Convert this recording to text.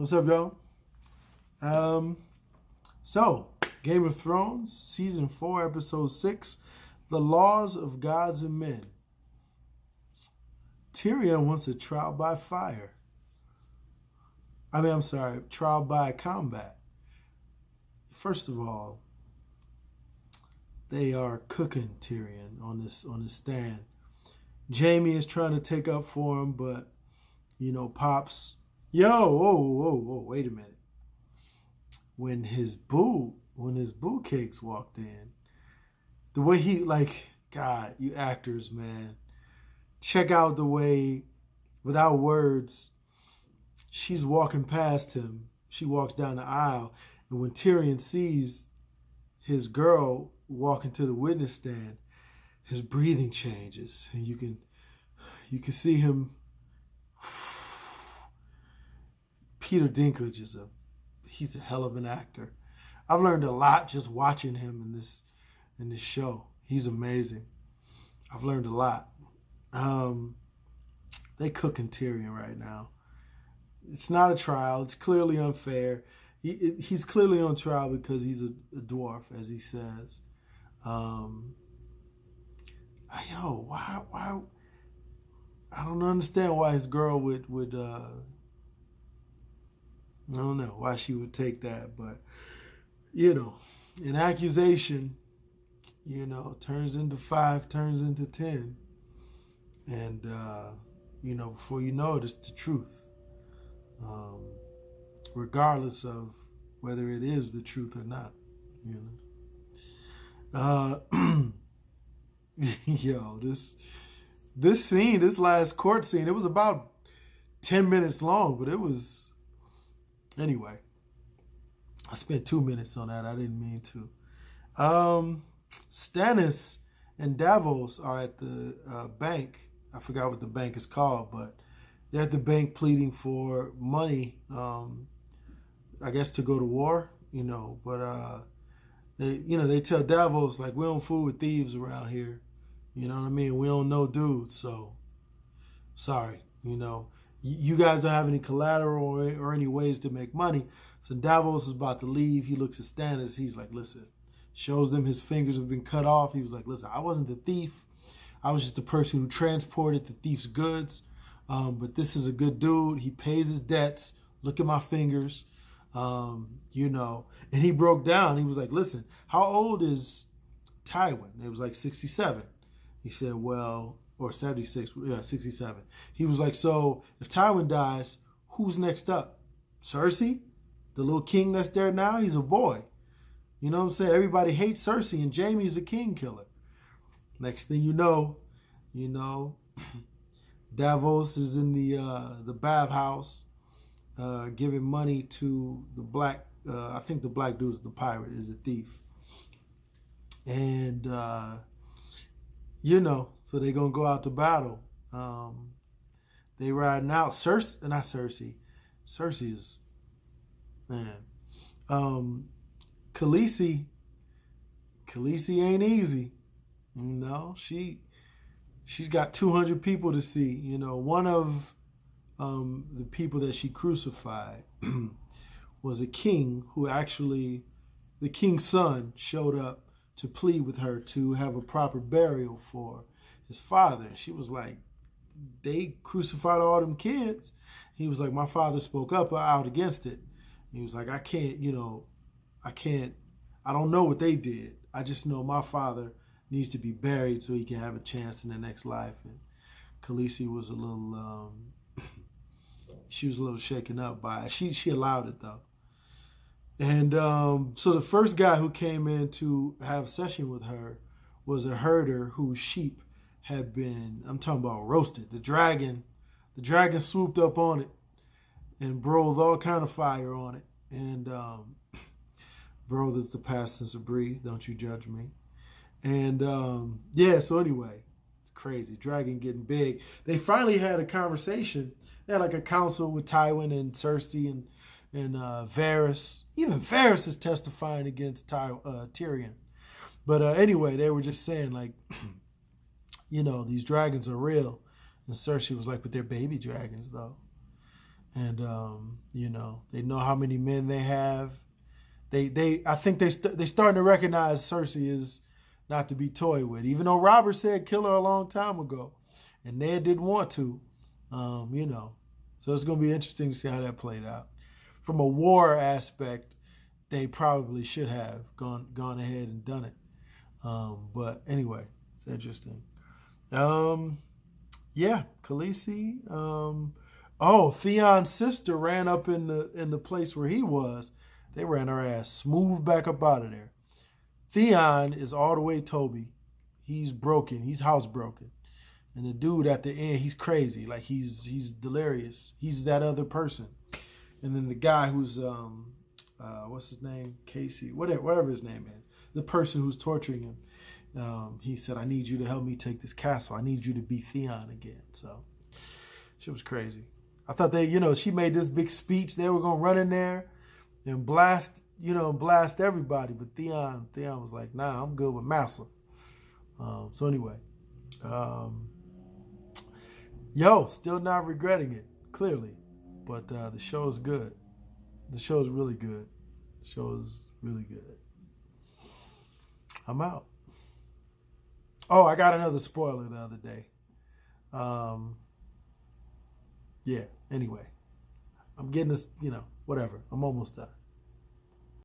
What's up, y'all? Um, so Game of Thrones, season 4, episode 6, The Laws of Gods and Men. Tyrion wants a trial by fire. Trial by combat. First of all, they are cooking Tyrion on this stand. Jaime is trying to take up for him, but Pops, wait a minute. When his boo cakes walked in, the way he God, you actors, man, check out the way, without words, she's walking past him. She walks down the aisle, and when Tyrion sees his girl walking to the witness stand, his breathing changes, and you can see him. Peter Dinklage he's a hell of an actor. I've learned a lot just watching him in this show. He's amazing. I've learned a lot. They cooking Tyrion right now. It's not a trial. It's clearly unfair. He's clearly on trial because he's a dwarf, as he says. Why? I don't understand why his girl would I don't know why she would take that, but an accusation, turns into 5, turns into 10, and before you know it, it's the truth, regardless of whether it is the truth or not. This scene, this last court scene, it was about 10 minutes long, but it was. Anyway, I spent 2 minutes on that. I didn't mean to. Stannis and Davos are at the bank. I forgot what the bank is called, but they're at the bank pleading for money, I guess to go to war, but they tell Davos, like, we don't fool with thieves around here. You know what I mean? We don't know dudes, so sorry, You guys don't have any collateral or any ways to make money. So Davos is about to leave. He looks at Stannis. He's like, listen, shows them his fingers have been cut off. He was like, listen, I wasn't the thief. I was just the person who transported the thief's goods. But this is a good dude. He pays his debts. Look at my fingers. And he broke down. He was like, listen, how old is Tywin? It was like 67. He said, well, or 76, 67. He was like, so if Tywin dies, who's next up? Cersei? The little king that's there now? He's a boy. You know what I'm saying? Everybody hates Cersei, and Jaime's a king killer. Next thing you know, Davos is in the bathhouse giving money to the black, I think the black dude's the pirate, is a thief. And, so they're going to go out to battle. They riding out. Cersei is, man. Khaleesi ain't easy. She's got 200 people to see. One of the people that she crucified was a king who actually, the king's son showed up to plead with her to have a proper burial for his father. And she was like, they crucified all them kids. He was like, my father spoke up out against it. He was like, I don't know what they did. I just know my father needs to be buried so he can have a chance in the next life. And Khaleesi was a little, she was a little shaken up by it. She allowed it though. And so the first guy who came in to have session with her was a herder whose sheep had been, I'm talking about roasted. The dragon swooped up on it and broiled all kind of fire on it. And bro, this is the past tense of breathe. Don't you judge me. And so anyway, it's crazy. Dragon getting big. They finally had a conversation. They had like a council with Tywin and Cersei and Varys. Even Varys is testifying against Tyrion. But anyway, they were just saying, like, these dragons are real. And Cersei was like, but they're baby dragons, though. and they know how many men they have. I think they starting to recognize Cersei is not to be toyed with. Even though Robert said kill her a long time ago, and Ned didn't want to, So it's going to be interesting to see how that played out. From a war aspect, they probably should have gone ahead and done it. But anyway, it's interesting. Yeah, Khaleesi. Theon's sister ran up in the place where he was. They ran her ass smooth back up out of there. Theon is all the way Toby. He's broken. He's housebroken. And the dude at the end, he's crazy. Like he's delirious. He's that other person. And then the guy who's what's his name? Casey, whatever his name is, the person who's torturing him. He said, "I need you to help me take this castle. I need you to be Theon again." So she was crazy. I thought she made this big speech. They were gonna run in there and blast everybody. But Theon was like, "Nah, I'm good with Massa." So anyway, still not regretting it, clearly. But the show is good. The show is really good. The show is really good. I'm out. Oh, I got another spoiler the other day. Yeah, anyway. I'm getting this, whatever. I'm almost done.